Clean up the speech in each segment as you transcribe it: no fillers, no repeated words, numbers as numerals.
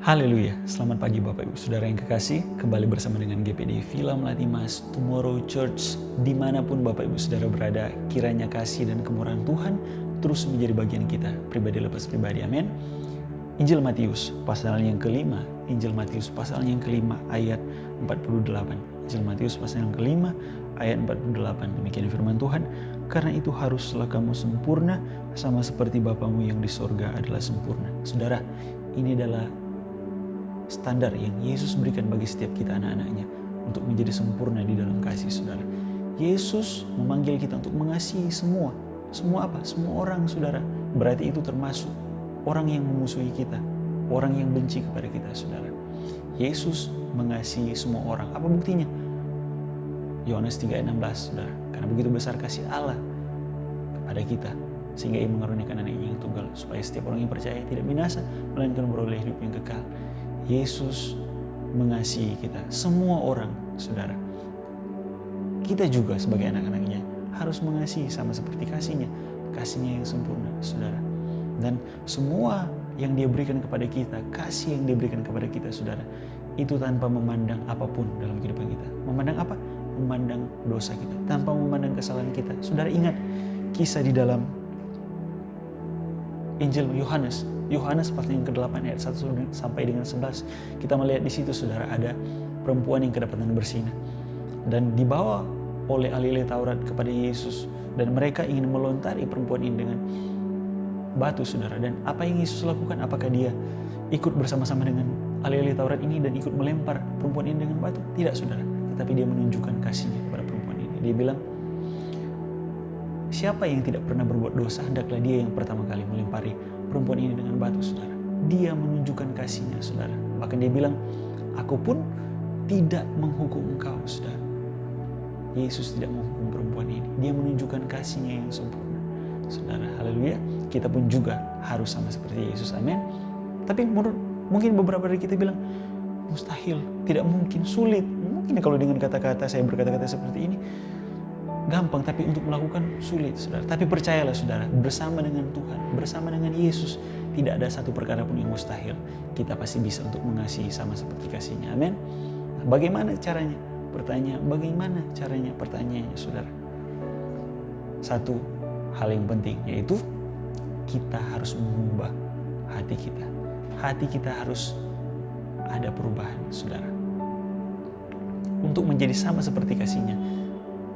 Haleluya, selamat pagi Bapak Ibu Saudara yang kekasih. Kembali bersama dengan GPD Villa Melati Mas Tomorrow Church. Dimanapun Bapak Ibu Saudara berada, kiranya kasih dan kemurahan Tuhan terus menjadi bagian kita, pribadi lepas pribadi, amin. Injil Matius pasal yang kelima, Injil Matius pasal yang kelima ayat 48. Injil Matius pasal yang kelima ayat 48. Demikian firman Tuhan, karena itu haruslah kamu sempurna sama seperti Bapamu yang di sorga adalah sempurna. Saudara, ini adalah standar yang Yesus berikan bagi setiap kita anak-anaknya untuk menjadi sempurna di dalam kasih, saudara. Yesus memanggil kita untuk mengasihi semua apa? Semua orang, saudara. Berarti itu termasuk orang yang memusuhi kita, orang yang benci kepada kita, saudara. Yesus mengasihi semua orang. Apa buktinya? Yohanes 3 ayat 16, saudara. Karena begitu besar kasih Allah kepada kita, sehingga Ia mengaruniakan anaknya yang tunggal, supaya setiap orang yang percaya tidak binasa, melainkan beroleh hidup yang kekal. Yesus mengasihi kita, semua orang, saudara. Kita juga sebagai anak-anaknya harus mengasihi sama seperti kasihnya yang sempurna, saudara. Dan semua yang Dia berikan kepada kita, kasih yang Dia berikan kepada kita, saudara, itu tanpa memandang apapun dalam kehidupan kita. Memandang apa? Memandang dosa kita, tanpa memandang kesalahan kita. Saudara ingat kisah di dalam Injil Yohanes pasal yang ke-8 ayat 1 sampai dengan 11. Kita melihat di situ, saudara, ada perempuan yang kedapatan bersinah dan dibawa oleh ahli Taurat kepada Yesus, dan mereka ingin melontari perempuan ini dengan batu, saudara. Dan apa yang Yesus lakukan? Apakah Dia ikut bersama-sama dengan ahli Taurat ini dan ikut melempar perempuan ini dengan batu? Tidak, saudara. Tetapi Dia menunjukkan kasih-Nya kepada perempuan ini. Dia bilang, siapa yang tidak pernah berbuat dosa, hendaklah dia yang pertama kali melempari perempuan ini dengan batu, saudara. Dia menunjukkan kasih-Nya, saudara. Bahkan Dia bilang, aku pun tidak menghukum engkau, saudara. Yesus tidak menghukum perempuan ini. Dia menunjukkan kasih-Nya yang sempurna, saudara. Haleluya. Kita pun juga harus sama seperti Yesus, amin. Tapi mungkin beberapa dari kita bilang, mustahil, tidak mungkin, sulit. Mungkin kalau dengan kata-kata saya berkata-kata seperti ini gampang, tapi untuk melakukan sulit, saudara. Tapi percayalah, saudara, bersama dengan Tuhan, bersama dengan Yesus, tidak ada satu perkara pun yang mustahil. Kita pasti bisa untuk mengasihi sama seperti kasih-Nya, amin. Nah, bagaimana caranya? Bagaimana caranya? Pertanyaannya, saudara. Satu hal yang penting, yaitu kita harus mengubah hati kita. Hati kita harus ada perubahan, saudara. Untuk menjadi sama seperti kasih-Nya,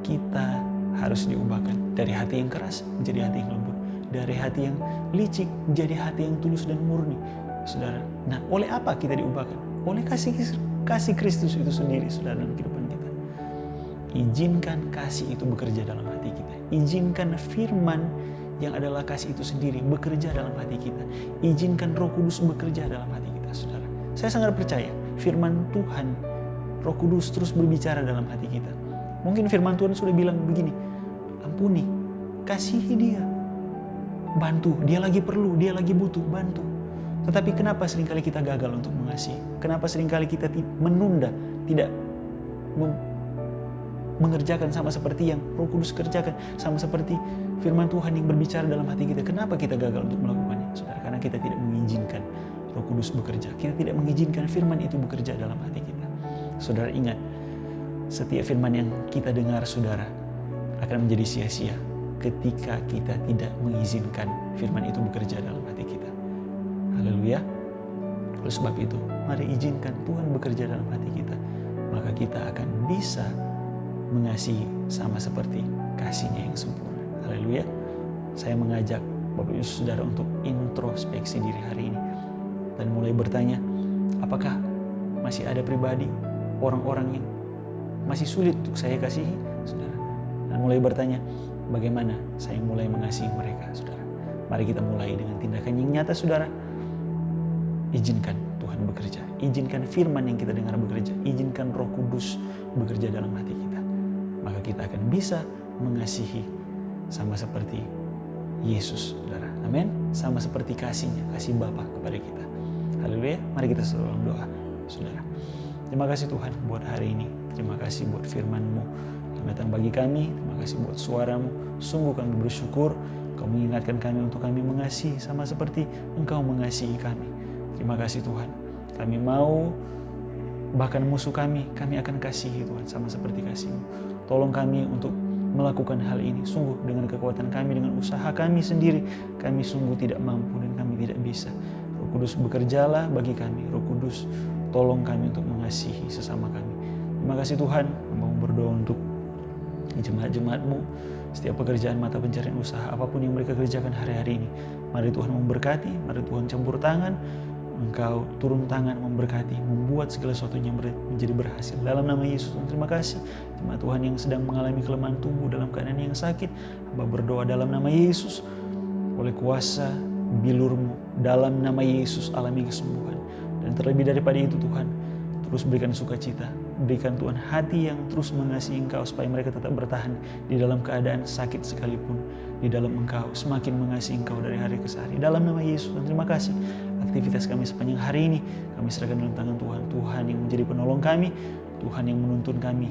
kita harus diubahkan dari hati yang keras menjadi hati yang lembut, dari hati yang licik menjadi hati yang tulus dan murni, saudara. Nah, oleh apa kita diubahkan? Oleh kasih Kristus itu sendiri, saudara, dalam kehidupan kita. Izinkan kasih itu bekerja dalam hati kita. Izinkan firman yang adalah kasih itu sendiri bekerja dalam hati kita. Izinkan Roh Kudus bekerja dalam hati kita, saudara. Saya sangat percaya firman Tuhan, Roh Kudus terus berbicara dalam hati kita. Mungkin firman Tuhan sudah bilang begini, ampuni, kasihi dia, bantu, dia lagi perlu, dia lagi butuh, bantu. Tetapi kenapa seringkali kita gagal untuk mengasihi? Kenapa seringkali kita menunda, tidak mengerjakan sama seperti yang Roh Kudus kerjakan, sama seperti firman Tuhan yang berbicara dalam hati kita? Kenapa kita gagal untuk melakukannya, saudara? Karena kita tidak mengizinkan Roh Kudus bekerja. Kita tidak mengizinkan firman itu bekerja dalam hati kita. Saudara ingat, setiap firman yang kita dengar, saudara, akan menjadi sia-sia ketika kita tidak mengizinkan firman itu bekerja dalam hati kita. Haleluya. Oleh sebab itu, mari izinkan Tuhan bekerja dalam hati kita. Maka kita akan bisa mengasihi sama seperti kasih-Nya yang sempurna. Haleluya. Saya mengajak Bapak Ibu Saudara untuk introspeksi diri hari ini dan mulai bertanya, apakah masih ada pribadi, orang-orang yang masih sulit untuk saya kasihi, saudara? Dan mulai bertanya, bagaimana saya mulai mengasihi mereka, saudara? Mari kita mulai dengan tindakan yang nyata, saudara. Izinkan Tuhan bekerja. Izinkan firman yang kita dengar bekerja. Izinkan Roh Kudus bekerja dalam hati kita. Maka kita akan bisa mengasihi sama seperti Yesus, saudara. Amin. Sama seperti kasih-Nya, kasih Bapa kepada kita. Haleluya. Mari kita selalu doa, saudara. Terima kasih Tuhan buat hari ini. Terima kasih buat firman-Mu yang datang bagi kami. Terima kasih buat suara-Mu. Sungguh kami bersyukur Kau mengingatkan kami untuk kami mengasihi sama seperti Engkau mengasihi kami. Terima kasih Tuhan. Kami mau bahkan musuh kami akan kasihi Tuhan, sama seperti kasih-Mu. Tolong kami untuk melakukan hal ini. Sungguh dengan kekuatan kami, dengan usaha kami sendiri, kami sungguh tidak mampu dan kami tidak bisa. Roh Kudus bekerjalah bagi kami. Roh Kudus tolong kami untuk mengasihi sesama kami. Terima kasih Tuhan. Mau berdoa untuk jemaat-jemaat-Mu, setiap pekerjaan mata pencarian usaha apapun yang mereka kerjakan hari-hari ini. Mari Tuhan memberkati, mari Tuhan campur tangan, Engkau turun tangan memberkati, membuat segala sesuatunya menjadi berhasil. Dalam nama Yesus, terima kasih. Jemaat Tuhan yang sedang mengalami kelemahan tubuh dalam keadaan yang sakit, hamba berdoa dalam nama Yesus, oleh kuasa bilur-Mu, dalam nama Yesus alami kesembuhan. Dan terlebih daripada itu Tuhan, terus berikan sukacita, berikan Tuhan hati yang terus mengasihi Engkau, supaya mereka tetap bertahan di dalam keadaan sakit sekalipun. Di dalam Engkau, semakin mengasihi Engkau dari hari ke hari. Dalam nama Yesus, dan terima kasih. Aktivitas kami sepanjang hari ini, kami serahkan dalam tangan Tuhan. Tuhan yang menjadi penolong kami, Tuhan yang menuntun kami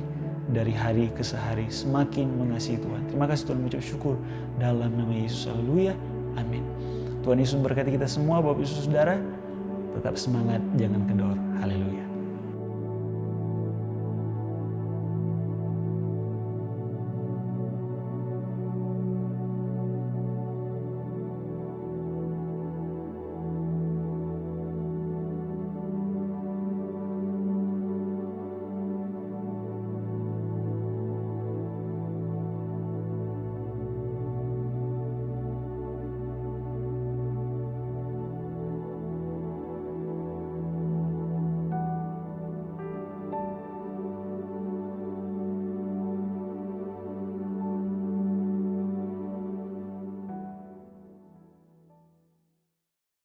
dari hari ke hari, semakin mengasihi Tuhan. Terima kasih Tuhan, mengucap syukur dalam nama Yesus. Haleluya, amin. Tuhan Yesus memberkati kita semua, Bapak Ibu Saudara. Tetap semangat, jangan kendor. Haleluya.